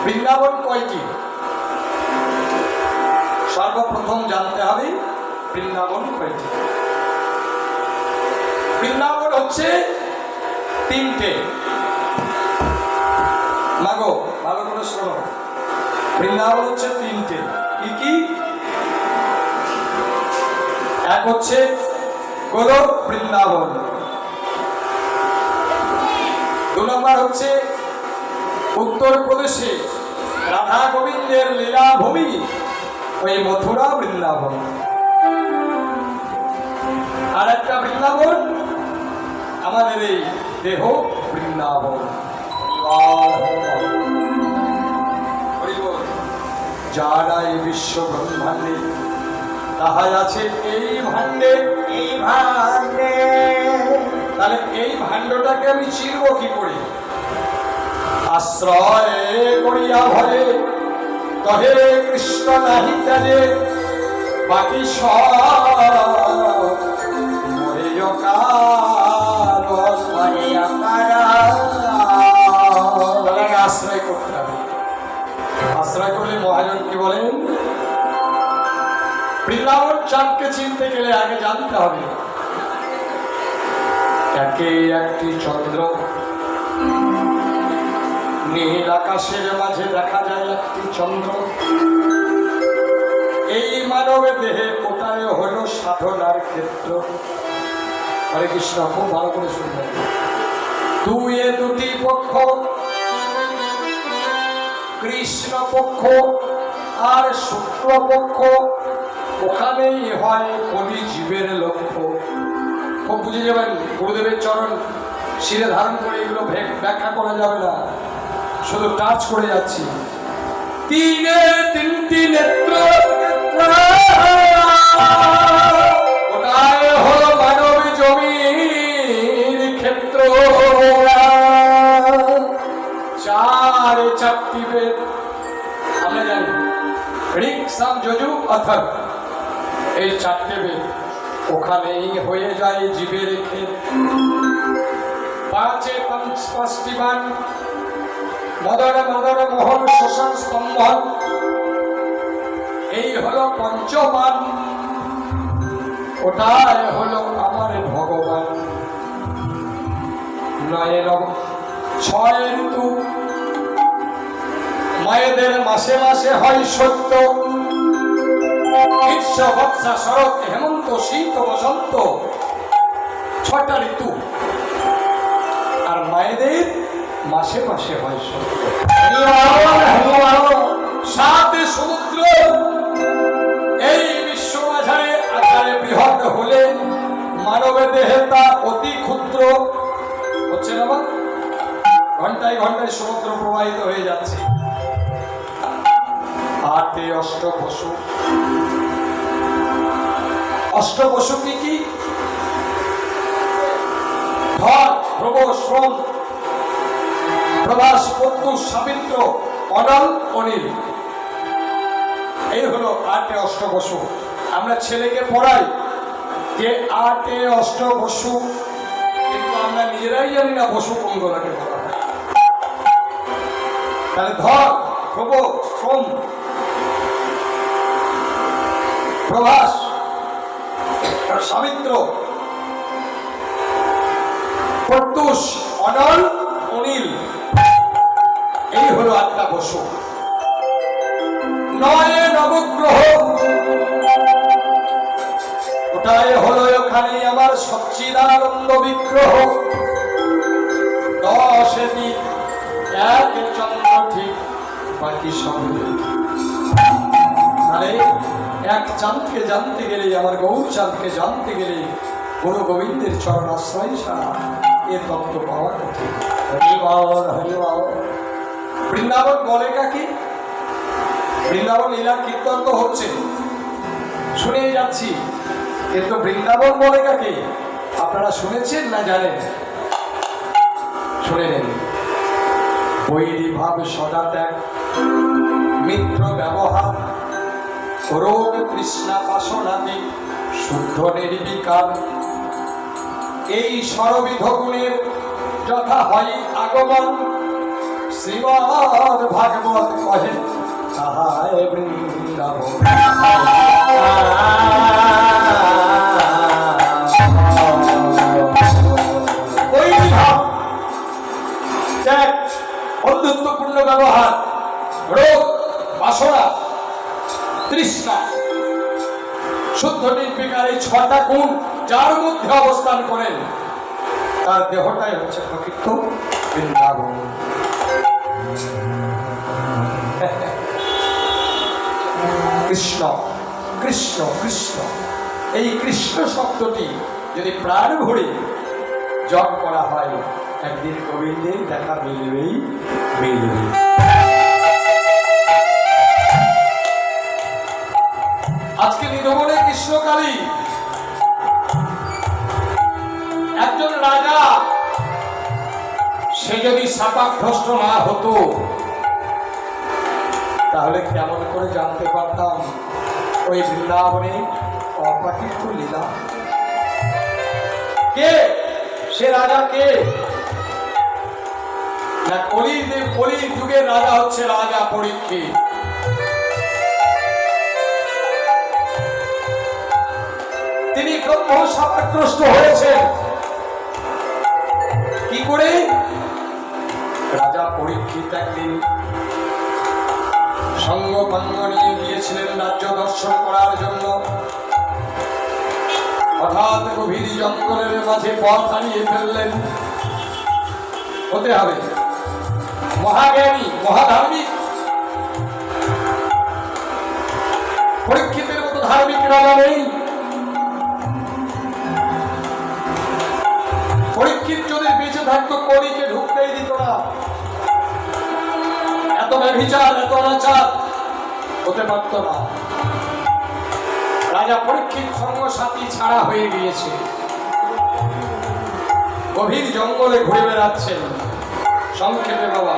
বৃন্দাবন কয়টি? সর্বপ্রথম জানতে হবে বৃন্দাবন কয়টি। বৃন্দাবন হচ্ছে তিনটে। মাগো ভালো করে শোনো, বৃন্দাবন হচ্ছে তিনটে। কি কি? এক হচ্ছে গোলক বৃন্দাবন, দু নম্বর হচ্ছে উত্তরপ্রদেশে রাধা গোবিন্দের লীলা ভূমি ওই মথুরা বৃন্দাবন, আর একটা বৃন্দাবন আমাদের এই দেহ বৃন্দাবন। যারা এই বিশ্ব ব্রহ্মাণ্ডে তাহাই আছে এই ভাণ্ডে, এই ভাণ্ডে। তাহলে এই ভাণ্ডটাকে আমি চিনব কি করে? আশ্রয় করিয়া ভরে তহে কৃষ্ণ নাহি জানে, বাকি সব আশ্রয় করতে হবে। আশ্রয় করলে মহাজন কি বলেন? বৃন্দাবন চাঁদকে চিনতে গেলে আগে জানতে হবে একে একটি চন্দ্র, নীল আকাশের মাঝে দেখা যায় একটি চন্দ্র। এই মানবের দেহে ওটাই হলো সাধনার ক্ষেত্র। হরে কৃষ্ণ, খুব ভালো করে শুনবেন। দুই দুটি পক্ষ, কৃষ্ণ পক্ষ আর শুক্র পক্ষ, ওখানেই হয় কলি জীবের লক্ষ্য। খুব বুঝে যাবেন, গুরুদেবের চরণ শিরে ধারণ করে এগুলো ব্যাখ্যা করা যাবে না, শুধু টাচ করে যাচ্ছি। তিনে তিনটি নেত্র, ওটাই হলো মানব জমির ক্ষেত্র। চারে চারটি বেদ আমরা জানি, ঋক সাম যজু অথর্ব, এই চারটে বেদ ওখানেই হয়ে যায় জীবের ক্ষেত্র। পাঁচে পাঁচটি বান, মদন মদন মোহন শোষণ স্তম্ভন, এই হলো পঞ্চবান, ওটাই হলো আমার ভগবান। নয় ছয় ঋতু, মায়েদের মাসে মাসে হয় সত্য, গ্রীষ্ম বর্ষা শরৎ হেমন্ত শীত বসন্ত, ছটা ঋতু, আর মায়েদের মাসে মাসে হয় সত্য। সাত সমুদ্র, এই বিশ্ব মাঝারে আকারে বৃহৎ হলে মানবের দেহে তা অতি ক্ষুদ্র হচ্ছে না? ঘন্টায় ঘন্টায় সমুদ্র প্রবাহিত হয়ে যাচ্ছে। আটে অষ্টপশু, অষ্টপশু কি কি? ধর, প্রভ, শ্রম, প্রভাস, প্রত্যুষ, সাবিত্র, অনল, অনিল, এই হলো আটে অষ্টপশু। আমরা ছেলেকে পড়াই যে আটে অষ্টপশু, কিন্তু আমরা নিজেরাই জানি না বসু কোনগুলোকে বলা হয়। তাহলে ধর, প্রভ, শ্রম, প্রভাস, সাবিত্র, প্রত্যুষ, অনল, অনিল, এই হলো আটটা বসু। নয় নবগ্রহ, ওটাই হলো ওখানে আমার সচ্চিদানন্দ বিগ্রহ। 10 দিন এক চন্দ্র ঠিক, বাকি সব। আরে এক চাঁদকে জানতে গেলে, আমার গৌর চাঁদকে জানতে গেলে গুরু গোবিন্দের চরণ আশ্রয় ছাড়া এ তত্ত্ব পাওয়া কঠিন। বৃন্দাবন বলে কাকে? বৃন্দাবন লীলা কীর্তন তো হচ্ছে, শুনে যাচ্ছি, কিন্তু বৃন্দাবন বলে কাকে? আপনারা শুনেছেন না জানেন? শুনে নেন। বৈরী ভাব সদা ত্যাগ, মিত্র ব্যবহার, রোগ তৃষ্ণা বাসনাদি শুদ্ধ নির্বিকার, এই সরবিধ গুণের যথা হয় আগমন। শ্রীমদ্ ভাগবত ব্যবহার, রোগ, বাসনা, তৃষ্ণা, শুদ্ধ নির্বিকার এই 6টা গুণ যার মধ্যে অবস্থান করেন তার দেহটাই হচ্ছে প্রকৃত বৃন্দাবন। কৃষ্ণ কৃষ্ণ কৃষ্ণ, এই কৃষ্ণ শব্দটি যদি প্রাণ ভরে জপ করা হয় একদিন গোবিন্দের দেখা মিলবেই মিলবে। আজকে নিধবনে কৃষ্ণকালী একজন রাজা, সে যদি শাপাভ্রষ্ট না হতো তাহলে কেমন করে জানতে পারতাম ওই বৃন্দাবনে অপ্রাকৃত লীলা? কে সে রাজা? কে না, কলির যুগের রাজা হচ্ছে রাজা পরীক্ষিত। তিনি ব্রহ্ম শাপগ্রস্ত হয়েছেন। কি করে? রাজা পরীক্ষিত একদিন সঙ্গ পাঙ্গ নিয়ে গিয়েছিলেন রাজ্য দর্শন করার জন্য। হঠাৎ গভীর জঙ্গলের মাঝে পথ হারিয়ে ফেললেন। হতে হবে মহাজ্ঞানী, মহাধার্মিক, পরীক্ষিতের মতো ধার্মিক রাজা নেই। পরীক্ষিত যদি বেঁচে থাকতো কলিকে ঢুকতেই দিত না। এত ব্যভিচার, এত অনাচার হতে পারত না। রাজা পরীক্ষিত সঙ্গ সাথী ছাড়া হয়ে গিয়েছে, গভীর জঙ্গলে ঘুরে বেড়াচ্ছেন। সংক্ষেপে বাবা,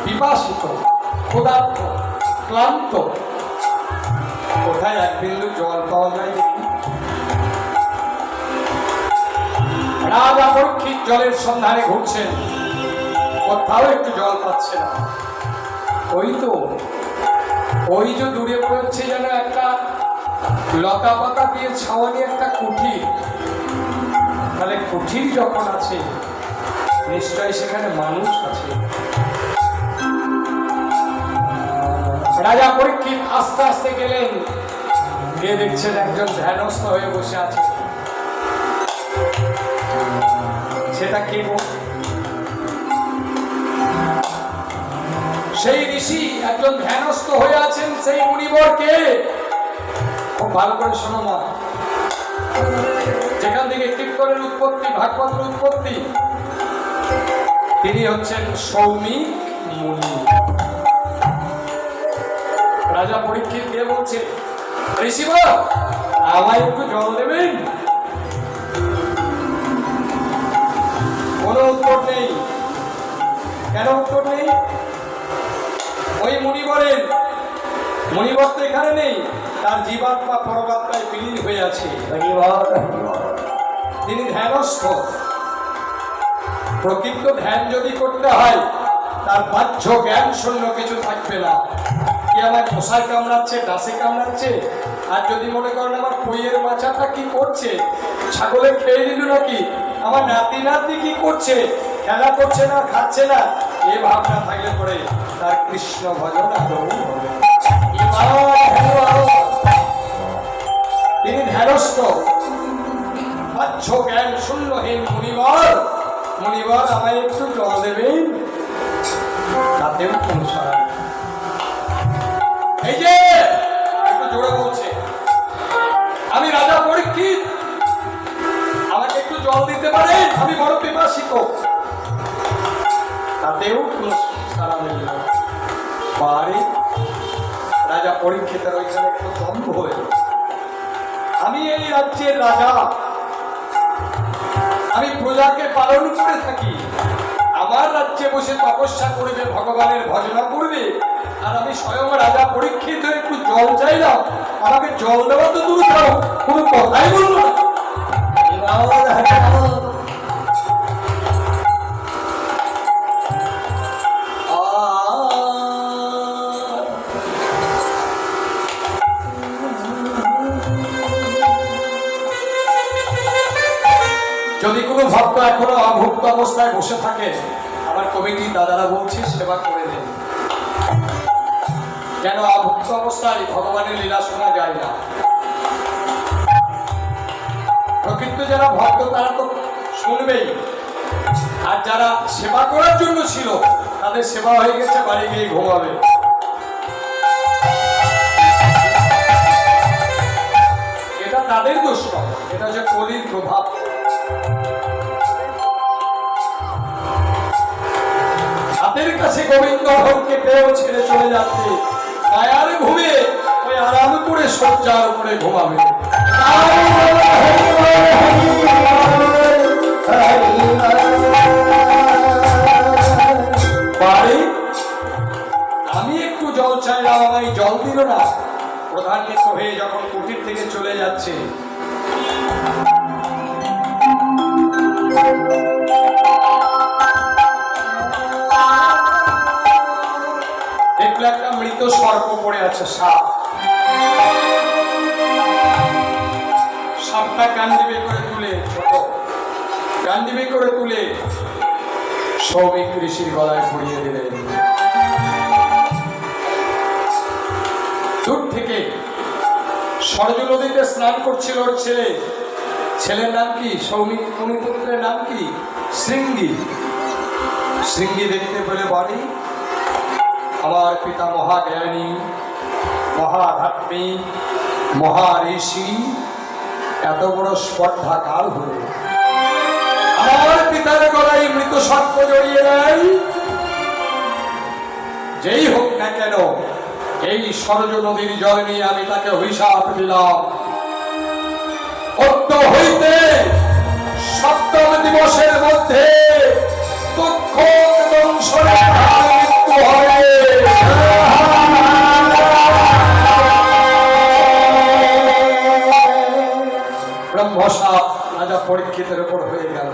পিপাসিত, ক্ষুধার্ত, ক্লান্ত, কোথায় এক বিন্দু জল পাওয়া যায় দেখি। রাজা পরীক্ষিত জলের সন্ধানে ঘুরছেন, কোথাও একটু জল পাচ্ছে না। ওই যে দূরে পড়ছে যেন একটা লতা পাতা দিয়ে ছাওয়ানি একটা কুঠির। তাহলে কুঠির যখন আছে নিশ্চয়ই সেখানে মানুষ আছে। রাজা পরীক্ষিত আস্তে আস্তে গেলেন, গিয়ে দেখছেন একজন ধ্যানস্থ হয়ে বসে আছে। সেটা কে? সেই ঋষি একজন ধ্যানস্থ হয়ে আছেন। সেই মুনিবর কে? খুব ভালো করে শোনো মা। যেখান থেকে কীর্তনের উৎপত্তি, ভাগবতের উৎপত্তি, তিনি হচ্ছেন সৌমিক মুনি। রাজা পরীক্ষিত কে বলছে, ঋষি বল আমায় একটু জল দেবেন? কোনো উত্তর নেই। কেন উত্তর নেই? ওই মুনিবরের, মুনিবর তো এখানে নেই, তার জীবাত্মা পরমাত্মায় বিলীন হয়ে আছে। তিনি ধ্যানস্থ। প্রকৃত ধ্যান যদি করতে হয় তার বাহ্য জ্ঞান শূন্য কিছু থাকবে না। কি আমার মশায় কামড়াচ্ছে, ডাসে কামড়াচ্ছে, আর যদি মনে করেন আমার পইয়ের বাচ্চাটা কি করছে, ছাগলে খেয়ে দিল নাকি, আমার নাতি নাতি কি করছে, খেলা করছে না, খাচ্ছে না, এ ভাবনা থাকলে পরে তার কৃষ্ণ ভজন আদৌ হবে। তিনি ধ্যানস্থ, বাহ্য জ্ঞান শূন্যহীন মুনিবর। মুনিবর আমায় একটু জল দেবেন? তাতেও কোন সারা। এই যে একটু জোরে বলছে, আমি রাজা পরীক্ষিত, আমাকে একটু জল দিতে পারেন? আমি বড় পিপাসিত। তাতেও কোন সারা মিলল না। বাড়ি রাজা পরীক্ষিতের ওইখানে একটু দম্ভ হয়ে, আমি এই রাজ্যের রাজা, আমি প্রজাকে পালন করে থাকি। আমার রাজ্যে বসে তপস্যা করবে, ভগবানের ভজনা করবে, আর আমি স্বয়ং রাজা পরীক্ষিত একটু জল চাইলাম, আমাকে জল দেওয়া তো দূর থাও, কোনো কথাই বলল না। যদি কোনো ভক্ত এখনো অভুক্ত অবস্থায় বসে থাকে, আমার কমিটি দাদারা বলছি সেবা করে দেন। কেন আভুক্ত অবস্থায় ভগবানের লীলা শোনা যায় না। প্রকৃত যারা ভক্ত তারা তো শুনবেই, আর যারা সেবা করার জন্য ছিল তাদের সেবা হয়ে গেছে, বাড়ি গিয়ে ঘুমাবে। এটা তাদের দোষ নয়, এটা হচ্ছে কলির প্রভাব। হাতের কাছে গোবিন্দ হরকে পেয়েও ছেড়ে চলে যাচ্ছে, মায়ার ঘুমে ওই আরাম করে শয্যার উপরে ঘুমাবে। আমি একটু জল চাইলাম, আমায় জল দিল না। প্রধান্বিত হয়ে যখন কুটির থেকে চলে যাচ্ছে, দেখলো একটা মৃত সর্প পড়ে আছে, সাপ। সাপটা গান্ডিবে করে তুলে, ছোট গান্ডিবে করে তুলে সৌমিক ঋষির গলায় পরিয়ে দিলেন। দূর থেকে সরজ নদীতে স্নান করছিল ওর ছেলে। ছেলের নাম কি? সৌমিক মুনিপুত্রের নাম কি? শৃঙ্গি। শৃঙ্গি দেখতে পেলে বাড়ি, আমার পিতা মহাজ্ঞানী, মহাধাত্মিক, মহাঋষি এত বড় স্পর্ধা কাল হল। আমার পিতার গলায় মৃত সর্প জড়িয়ে নেয়। যেই হোক না কেন, এই সরজ নদীর জল নিয়ে আমি তাকে অভিশাপ দিলাম। অদ্য হইতে সপ্তম দিবসের মধ্যে দুঃখ দংশনে মৃত্যু হবে। ব্রহ্মশাপ রাজা পরীক্ষিতের উপর হয়ে গেল।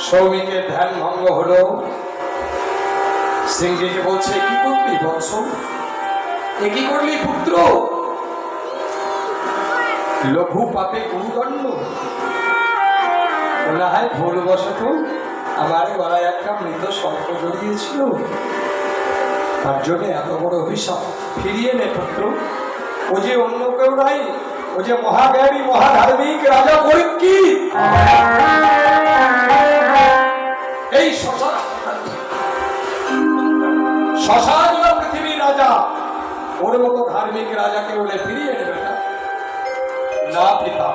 সৌমিকের ধ্যান ভঙ্গ হলো। সিংহীকে বলছে, কি করলি বৎস? এ কি করলি পুত্র? লঘু পাপে গুরুদণ্ড। বলা হয় ভুলবশত আমার গলায় একটা মৃত সর্প জড়িয়েছিল, তার জন্য এত বড় অভিশাপ। ফিরিয়ে নে পুত্র, ও যে অন্য কেউ নাই, ও যে মহাজ্ঞানী মহাধার্মিক রাজা পরীক্ষিত। এই শ্মশান পৃথিবীর রাজা, ওর মতো ধার্মিক রাজাকে ওলে ফিরিয়ে নেবে না পিতা।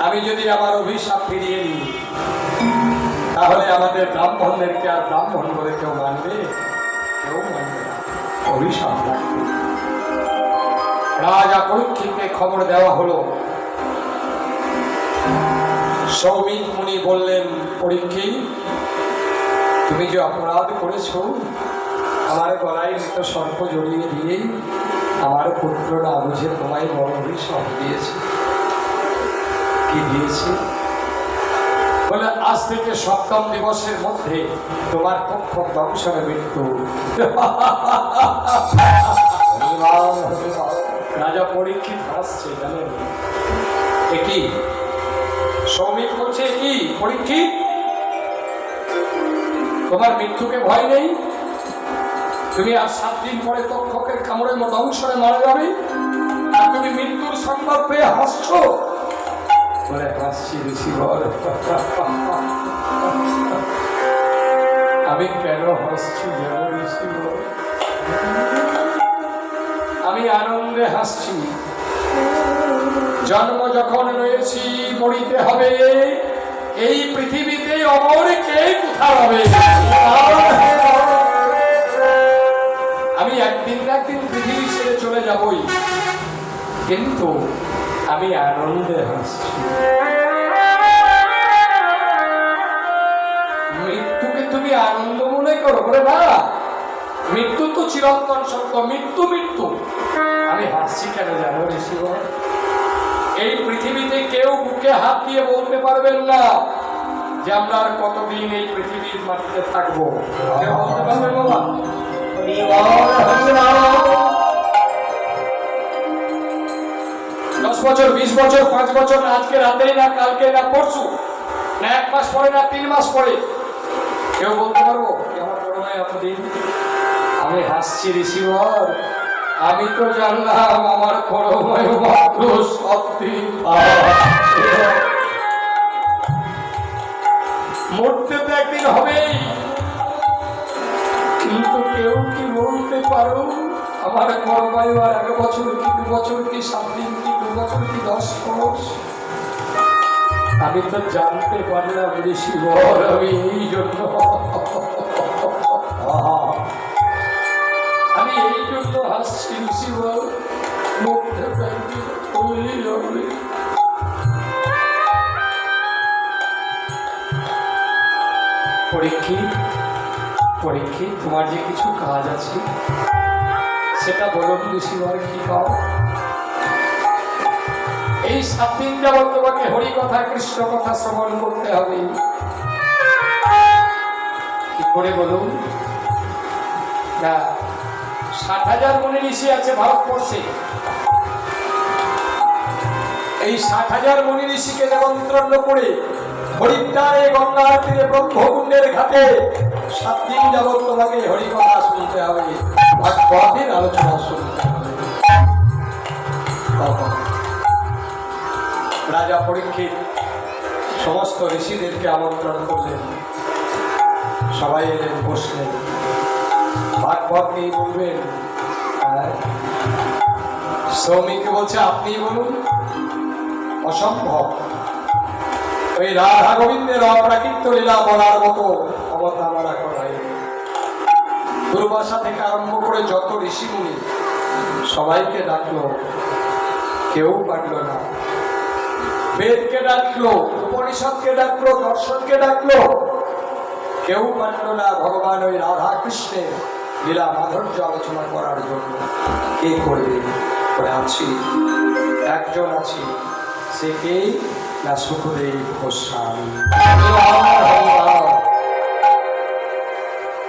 আমি যদি আমার অভিশাপ ফিরিয়ে নিই, তাহলে আমাদের ব্রাহ্মণদেরকে আর ব্রাহ্মণ বলে কেউ মানবে? কেউ মানবে না, অভিশাপ রাখবে। রাজা পরীক্ষিতকে খবর দেওয়া হলো। সৌমিক মুনি বললেন, পরীক্ষিত, তুমি যে অপরাধ করেছ, আমার গলায় মৃত সর্প জড়িয়ে দিয়ে আমার পুত্র না বুঝে তোমায় বড় অভিশাপ দিয়েছে। কি দিয়েছে? বলে, আজ থেকে সপ্তম দিবসের মধ্যে তোমার পক্ষ দংশনে মৃত্যু। রাজা পরীক্ষিত হাসছে, জানেন? একই সৌমিক বলছে, কি পরীক্ষিত, তোমার মৃত্যুকে ভয় নেই? তুমি আর 7 দিন পরে তক্ষকের কামড়ের মতো দংশনে মারা যাবে, আর তুমি মৃত্যুর সংবাদ পেয়ে হাসছ? বলে, হাসছি ঋষিবর। আমি কেন হাসছি জানো ঋষিবর? আমি আনন্দে হাসছি। জন্ম যখন রয়েছি, মরিতে হবে। এই পৃথিবীতে অমর কে কোথাও হবে? আমি একদিন না একদিন পৃথিবী ছেড়ে চলে যাবই, কিন্তু আমি আনন্দে হাসছি। মৃত্যুকে তুমি আনন্দ মনে করো? বলে না, মৃত্যু তো চিরন্তন সত্য, মৃত্যু মৃত্যু। আমি হাসছি কেন জানো ঋষিবর? এই পৃথিবীতে কেউ বুকে হাত দিয়ে বলতে পারবেন না যে আমরা আর কতদিন এই পৃথিবীর মাটিতে থাকবো। কেউ বলতে পারবেন বাবা? 10 বছর, 20 বছর, 5 বছর, না আজকে রাতেই, না কালকে, না পরশু, না 1 মাস পরে, না 3 মাস পরে, কেউ বলতে পারবো আমার বড় ভাই এতদিন? আমি হাসছি ঋষিবর, আমি তো জানলাম আমার বড় ভাই মাত্র সত্যি মরতে তো একদিন হবেই, কিন্তু কেউ কি বলতে পারো আমার বড় ভাই আর 1 বছর কি 2 বছর কি 7 দিন কি 2 বছর কি 10 মাস? আমি তো জানতে পারলাম ঋষিবর, আমি এই জন্য হাসছি ঋষিবর, মরতে পারবি পরীক্ষিত, পরীক্ষিত তোমার যে কিছু কাজ আছে সেটা বলুন ঋষিবর, কি পাও? এই 7 দিন যাবত তোমাকে হরি কথা কৃষ্ণ কথা শ্রবণ করতে হবে, কি করে বলুন? না, 60,000 মুনি ঋষি আছে ভারতবর্ষে। এই 60,000 মুনি ঋষিকে নিমন্ত্রণ করে হরিদ্বারে গঙ্গার তীরে ব্রহ্মকুণ্ডের ঘাটে 7 দিন যাবত তোমাকে হরি কথা শুনতে হবে, ভাগবতের আলোচনা শুনতে হবে। রাজা পরীক্ষিত সমস্ত ঋষিদেরকে আমন্ত্রণ করলেন, সবাই এলেন, বসলেন, ভাগবত নিয়ে বলবেন। শ্রমিককে বলছে আপনি বলুন, অসম্ভব, ওই রাধা গোবিন্দের অপ্রাকৃত লীলা বলার মতো ক্ষমতা আমার এখন নাই। দুর্বাসা থেকে আরম্ভ করে যত ঋষিমুনি সবাইকে ডাকলো, কেউ পারল না। বেদকে ডাকলো, উপনিষদকে ডাকলো, দর্শনকে ডাকলো, কেউ পারল না ভগবান ওই রাধা কৃষ্ণের লীলা মাধুর্য আলোচনা করার জন্য। কে করবে? আছি, একজন আছি, সে কে? না সুখদেব গোস্বামী,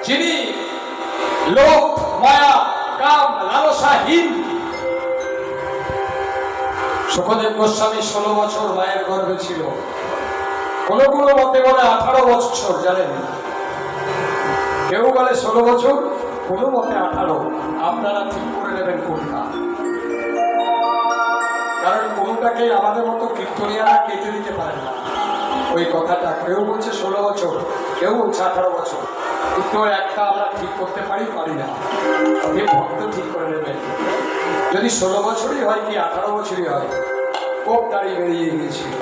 যিনি লোভ মায়া কাম লালসাহীন। সুখদেব গোস্বামী 16 বছর মায়ের গর্ভে ছিল, কোন কোন মতে বলে 18 বছর, জানেন? কেউ বলে 16 বছর, কোন মতে 18। আপনারা ঠিক করে নেবেন কোনটা, কারণ কোনটাকে আমাদের মতো কীর্তনিয়ারা কেটে দিতে পারে না ওই কথাটা। কেউ বলছে 16 বছর, কেউ বলছে 18 বছর, কিন্তু একটা আমরা ঠিক করতে পারি না। আপনি ভক্ত ঠিক করে নেবেন, যদি 16 বছরই হয় কি 18 বছরই হয়, কোপ দাঁড়িয়ে বেরিয়ে গিয়েছিল,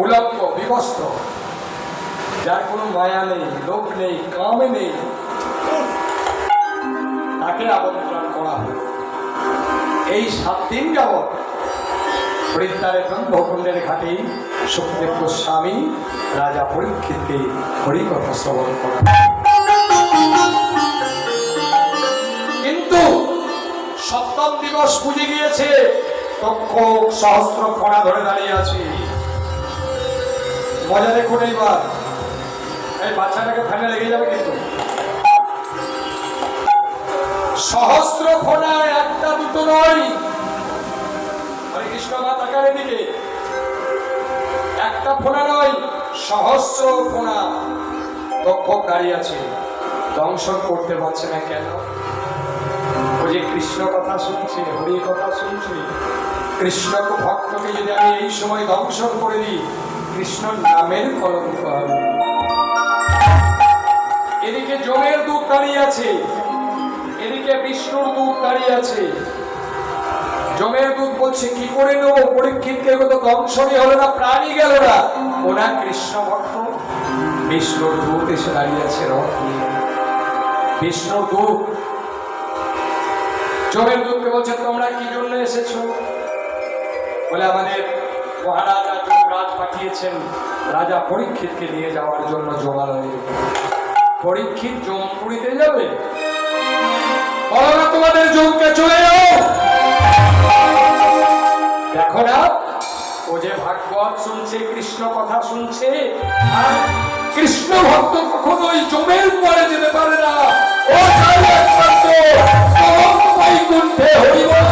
উলঙ্গ বিবস্ত্র, যার কোনো মায়া নেই, লোভ নেই, কামে নেই, তাকে আমন্ত্রণ করা হয়। এই 7 দিন যাবৎ হরিদ্বারে ব্রহ্মকুণ্ডের ঘাটে সুখদেব গোস্বামী রাজা পরীক্ষিতকে হরিকথা শ্রবণ করা। কিন্তু 7ম দিবস পুজে গিয়েছে, তক্ষক সহস্র ফোঁড়া ধরে দাঁড়িয়ে আছে। মজা দেখুন এইবার, এই বাচ্চাটাকে ফ্যানে লেগে যাবে কিন্তু। সহস্র ফোঁড়া, একটা দুটো নয়। হরে কৃষ্ণ, মা তাকার এদিকে, একটা ফোঁড়া নয়, সহস্র ফোঁড়া তক্ষক দাঁড়িয়ে আছে। দংশন করতে পারছে না কেন? ও যে কৃষ্ণ কথা শুনছে, হরি কথা শুনছে। কৃষ্ণ ভক্তকে যদি আমি এই সময় দংশন করে দিই, কৃষ্ণ নামের কলঙ্ক হবে। এদিকে যমের দূত দাঁড়িয়ে আছে, এদিকে বিষ্ণুর দূত দাঁড়িয়ে আছে। যমের দূত বলছে কি করে নেবো পরীক্ষিতকে, তো দংশনই হলো না, প্রাণী গেল না। ওনা কৃষ্ণ ভক্ত। বিষ্ণুর দূত এসে দাঁড়িয়ে আছে রথ নিয়ে। বিষ্ণুর দূত যমের দূতকে বলছে তোমরা কি জন্য এসেছো? বলে আমাদের মহারাজা যমরাজ পাঠিয়েছেন রাজা পরীক্ষিতকে নিয়ে যাওয়ার জন্য যমালয়ে। পরীক্ষিত যমপুরীতে যাবে? বলো না তোমাদের যমকে চলে যাও। দেখো না, ও যে ভাগবত শুনছে, কৃষ্ণ কথা শুনছে, আর কৃষ্ণ ভক্ত কখনোই যমের পরে যেতে পারে না। ও বৈকুণ্ঠে হরি বল।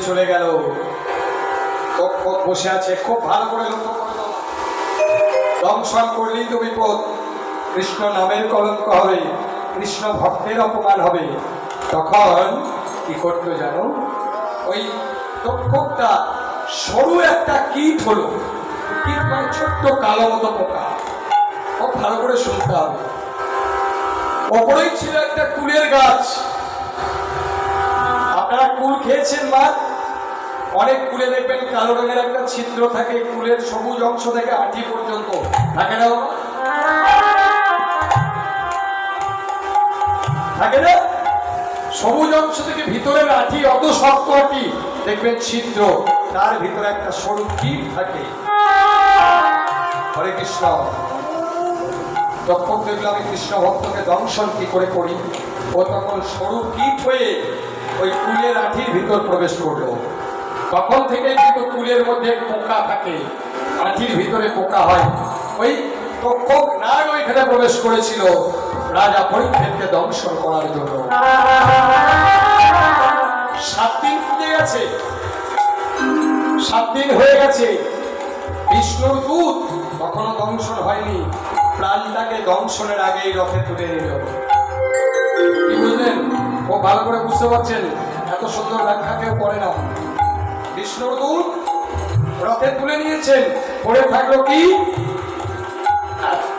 চলে গেল। তক্ষক বসে আছে, খুব ভালো করে লক্ষ্য করে দাও। দংশন করলেই তো বিপদ, কৃষ্ণ নামের কলঙ্ক হবে, কৃষ্ণ ভক্তের অপমান হবে। তখন কি করতো জানো? ওই তক্ষকটা সরু একটা কীট হলো, কীট মানে ছোট্ট কালো মতো পোকা। খুব ভালো করে শুনতে হবে। ওপরেই ছিল একটা কুলের গাছ। আপনারা কুল খেয়েছেন মা? অনেক কুলে দেখবেন কালো রঙের একটা ছিদ্র থাকে, কুলের সবুজ অংশ থেকে আঠি পর্যন্ত থাকে না? থাকে না? সবুজ অংশ থেকে ভিতরের আঠি, অত শক্ত আঠি, দেখবেন ছিদ্র, তার ভিতরে একটা সরু কীট থাকে। হরে কৃষ্ণ। তখন দেখলাম আমি কৃষ্ণ ভক্তকে দংশন কি করে করি। ও তখন সরু কীট হয়ে ওই কুলের আঠির ভিতর প্রবেশ করলো। তখন থেকে কিন্তু কুলের মধ্যে পোকা থাকে, আঠির ভিতরে পোকা হয়। ওই তক্ষক নাগ ওইখানে প্রবেশ করেছিল রাজা পরীক্ষিতকে দংশন করার জন্য। 7 দিন পুজে গেছে, 7 দিন হয়ে গেছে। বিষ্ণুর দূত কখনো দংশন হয়নি, প্রাণটাকে দংশনের আগেই রথে তুলে নিল। কি বুঝলেন? খুব ভালো করে বুঝতে পারছেন? এত সুন্দর ব্যাখ্যা কেউ করে না। বিষ্ণুর দূত রথে তুলে নিয়েছেন, পড়ে থাকলো কি?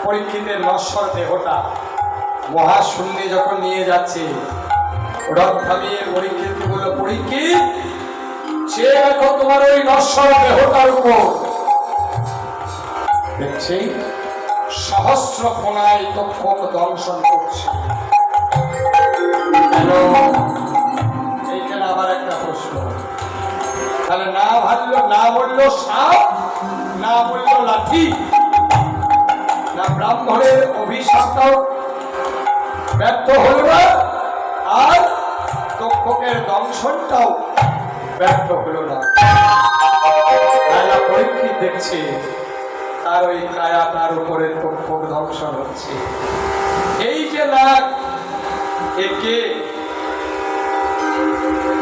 পরীক্ষিতের নশ্বর দেহটা মহাশূন্যে যখন নিয়ে যাচ্ছে, রথ থামিয়ে পরীক্ষিতকে বলল, পরীক্ষিত সে দেখো তোমার ওই নশ্বর দেহটার উপর। দেখছি সহস্র কোনায় তক্ষক দংশন করছে। এইখানে আবার একটা প্রশ্ন, তাহলে না ভাবলো, না বললো সাপ, না বললো লাঠি, না ব্রাহ্মণের অভিশাপটাও ব্যর্থ হল না, আর তক্ষকের দংশনটাও ব্যর্থ হল না। রাজা পরীক্ষিত দেখছে তার ওই কায়া, তার উপরে তক্ষক দংশন হচ্ছে। এই যে নাগ, একে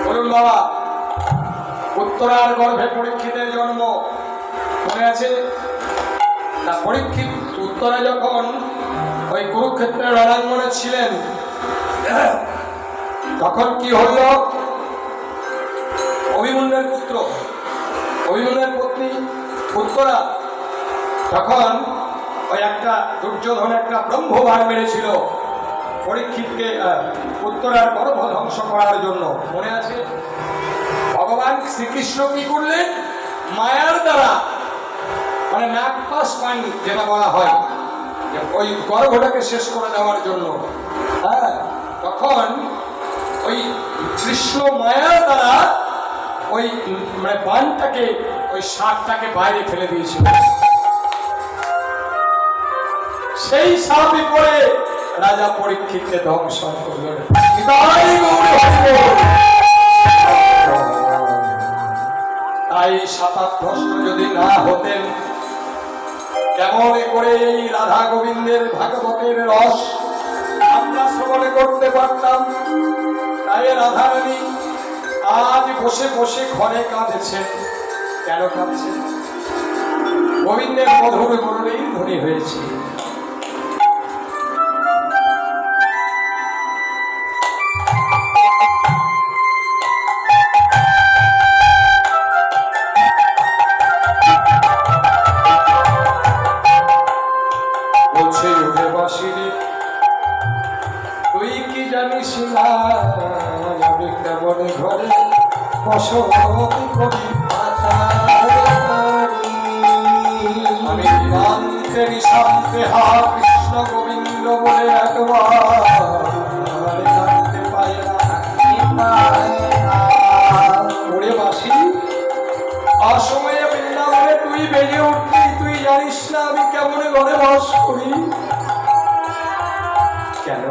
বলুন বাবা, উত্তরার গর্ভে পরীক্ষিতের জন্ম, মনে আছে? তা পরীক্ষিত উত্তরা যখন ওই কুরুক্ষেত্রের রণাঙ্গনে ছিলেন, তখন কি হল? অভিমন্যুর পুত্র, অভিমন্যুর পত্নী উত্তরা, তখন ওই একটা দুর্যোধন একটা ব্রহ্মবাণ মেরেছিল পরীক্ষিতকে, উত্তরার গর্ভ ধ্বংস করার জন্য, মনে আছে? ভগবান শ্রীকৃষ্ণ কি করলেন? মায়ার দ্বারা, মানে নাগপাশ পানি যেটা বলা হয়, ওই গর্ভটাকে শেষ করে দেওয়ার জন্য। হ্যাঁ, তখন ওই কৃষ্ণ মায়ার দ্বারা ওই মানে বানটাকে, ওই সাপটাকে বাইরে ফেলে দিয়েছিল। সেই সাপই পড়ে রাজা পরীক্ষিতকে দংশন করলেন। তাই সাপাভ্রষ্ট যদি না হতেন, কেমন করে এই রাধা গোবিন্দের ভাগবতের রস আমরা শ্রবণ করতে পারতাম? তাই রাধারানী আজ বসে বসে ঘরে কাঁদছেন। কেন কাঁদছেন? গোবিন্দের মধুর বরণেই ধনী হয়েছে। তুই কি জানিস না আমি কেমন ঘরে আমি শান্তে নিঃশান্তে হা কৃষ্ণ গোবিন্দ বলে একবার জানতে পাই না। ওরে বাসি, অসময়ে বৃন্দাবনে তুই বেজে উঠলি, তুই জানিস না আমি কেমন ঘরে বাস করি। কেন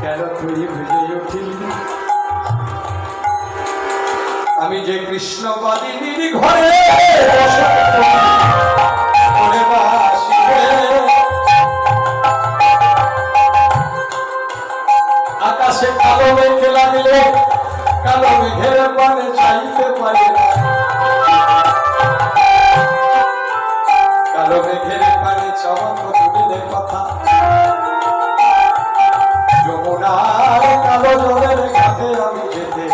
কেন তুই বেজে উঠিলি? আমি যে কৃষ্ণবাদিনীর ঘরে আকাশে কালো মেঘ লাগলে কালো মেঘের পানে চাইতে পারি না, কালো মেঘের পানে চাওয়া তো দূরের কথা, যমুনার কালো জলের ঘাটে আমি যেতে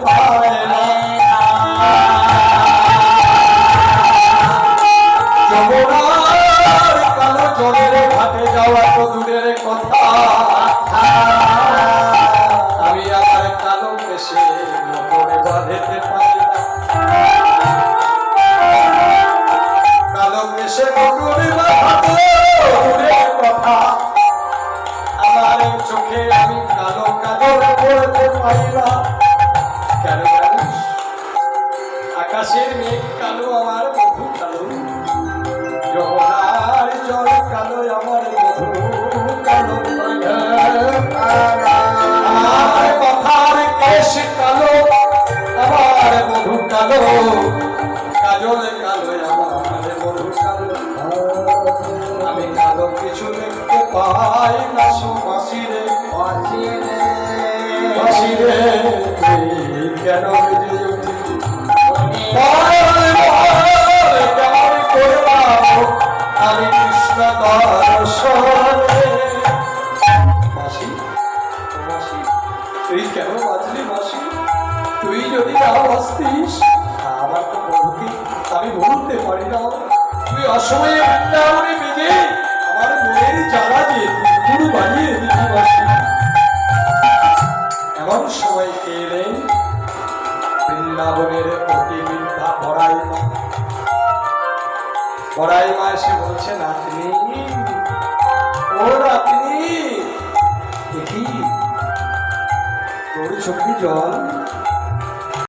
পারি না, যমুনার কালো জলের ঘাটে যাওয়া তো দূরের কথা, আমি আমার কালো কেশে মোটরে বাঁধতে পারি না, কালো কেশে মোটরে বাঁধতে দূরের কথা, আমার চোখে আমি কালো কালো পড়তে পারি না। কেন জানিস? আকাশের মেঘ কালো, আমার মধু কালো, যমুনার জল কালো, আমার মধু কালো, আমার কথার কেশ কালো, আমার মধু কালো, কাজল কালো, আমার মধু কালো, আমি কালো কিছু দেখতে পাই না, মাসি রে মাসি রে মাসি রে, কেন বেজে উঠি কেমন করলাম আমি কৃষ্ণ দর্শনে। মাসি মাসি তুই কেন বাঁচলি মাসি? তুই যদি না বাঁচতিস আমার তো বন্ধুকে আমি বলতে পারি না, তুই অসময়ে বৃন্দাবনে বেজে আমার মনের জ্বালা যে পুরো বানিয়ে দিলি মাসি। এমন সময় এলেন বৃন্দাবনের অতি বৃদ্ধা বড়াই মা। বড়াই মা এসে বলছে, নাতনি ও নাতনি, দেখি তোর চোখে জল